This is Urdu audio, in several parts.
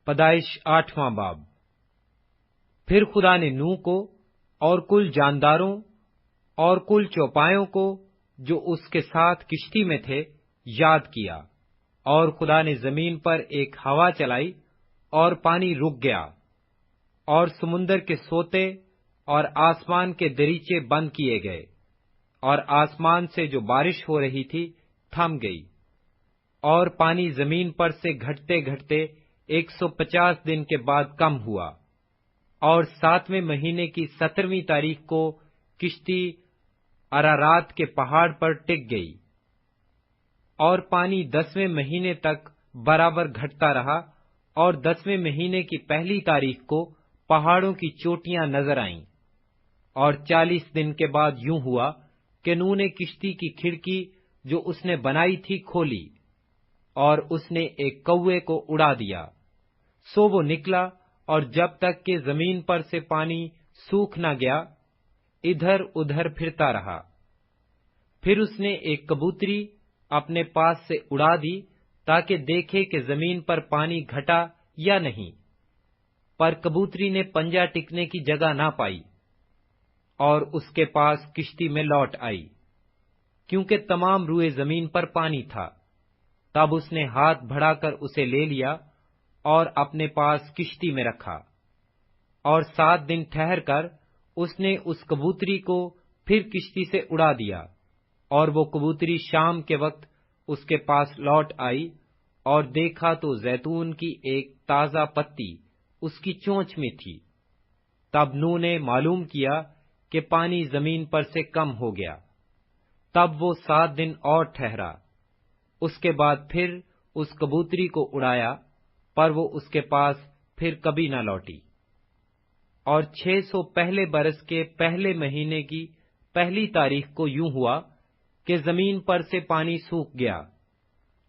پیدائش 8واں باب۔ پھر خدا نے نوح کو اور کل جانداروں اور کل چوپایوں کو جو اس کے ساتھ کشتی میں تھے یاد کیا، اور خدا نے زمین پر ایک ہوا چلائی اور پانی رک گیا، اور سمندر کے سوتے اور آسمان کے دریچے بند کیے گئے، اور آسمان سے جو بارش ہو رہی تھی تھم گئی، اور پانی زمین پر سے گھٹتے گھٹتے 150 دن کے بعد کم ہوا، اور 7ویں مہینے کی 17ویں تاریخ کو کشتی ارارات کے پہاڑ پر ٹک گئی، اور پانی 10ویں مہینے تک برابر گھٹتا رہا، اور 10ویں مہینے کی پہلی تاریخ کو پہاڑوں کی چوٹیاں نظر آئیں۔ اور 40 دن کے بعد یوں ہوا کہ نوح نے کشتی کی کھڑکی جو اس نے بنائی تھی کھولی، اور اس نے ایک کوے کو اڑا دیا، سو وہ نکلا، اور جب تک کہ زمین پر سے پانی سوکھ نہ گیا ادھر ادھر پھرتا رہا۔ پھر اس نے ایک کبوتری اپنے پاس سے اڑا دی تاکہ دیکھے کہ زمین پر پانی گھٹا یا نہیں، پر کبوتری نے پنجہ ٹکنے کی جگہ نہ پائی، اور اس کے پاس کشتی میں لوٹ آئی، کیونکہ تمام روئے زمین پر پانی تھا۔ تب اس نے ہاتھ بڑھا کر اسے لے لیا اور اپنے پاس کشتی میں رکھا، اور 7 دن ٹھہر کر اس نے اس کبوتری کو پھر کشتی سے اڑا دیا، اور وہ کبوتری شام کے وقت اس کے پاس لوٹ آئی، اور دیکھا تو زیتون کی ایک تازہ پتی اس کی چونچ میں تھی۔ تب نوح نے معلوم کیا کہ پانی زمین پر سے کم ہو گیا، تب وہ 7 دن اور ٹھہرا، اس کے بعد پھر اس کبوتری کو اڑایا، پر وہ اس کے پاس پھر کبھی نہ لوٹی۔ اور 600 پہلے برس کے پہلے مہینے کی پہلی تاریخ کو یوں ہوا کہ زمین پر سے پانی سوکھ گیا،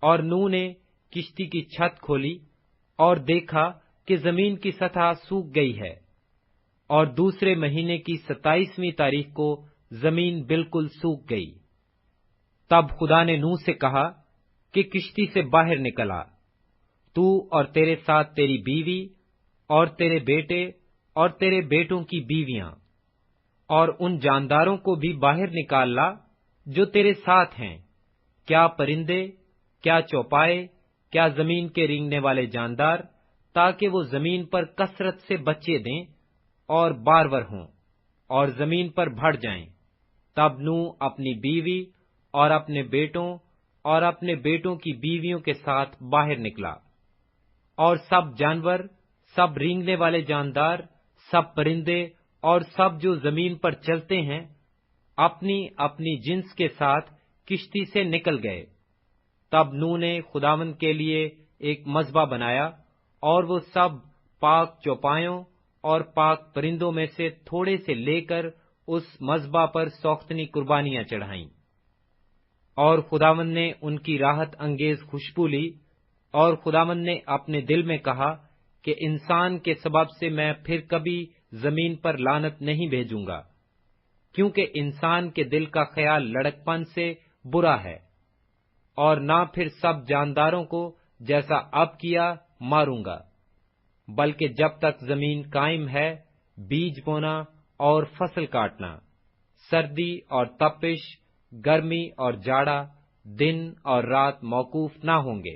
اور نوح نے کشتی کی چھت کھولی اور دیکھا کہ زمین کی سطح سوکھ گئی ہے، اور دوسرے مہینے کی 27ویں تاریخ کو زمین بالکل سوکھ گئی۔ تب خدا نے نوح سے کہا کہ کشتی سے باہر نکل آ، تو اور تیرے ساتھ تیری بیوی اور تیرے بیٹے اور تیرے بیٹوں کی بیویاں، اور ان جانداروں کو بھی باہر نکال لا جو تیرے ساتھ ہیں، کیا پرندے، کیا چوپائے، کیا زمین کے رینگنے والے جاندار، تاکہ وہ زمین پر کثرت سے بچے دیں اور بارور ہوں اور زمین پر بڑھ جائیں۔ تب نوح اپنی بیوی اور اپنے بیٹوں اور اپنے بیٹوں کی بیویوں کے ساتھ باہر نکلا، اور سب جانور، سب رینگنے والے جاندار، سب پرندے اور سب جو زمین پر چلتے ہیں اپنی اپنی جنس کے ساتھ کشتی سے نکل گئے۔ تب نوح نے خداوند کے لیے ایک مذبح بنایا، اور وہ سب پاک چوپایوں اور پاک پرندوں میں سے تھوڑے سے لے کر اس مذبح پر سوختنی قربانیاں چڑھائیں۔ اور خداوند نے ان کی راحت انگیز خوشبو لی، اور خداوند نے اپنے دل میں کہا کہ انسان کے سبب سے میں پھر کبھی زمین پر لعنت نہیں بھیجوں گا، کیونکہ انسان کے دل کا خیال لڑکپن سے برا ہے، اور نہ پھر سب جانداروں کو جیسا اب کیا ماروں گا، بلکہ جب تک زمین قائم ہے بیج بونا اور فصل کاٹنا، سردی اور تپش، گرمی اور جاڑا، دن اور رات موقوف نہ ہوں گے۔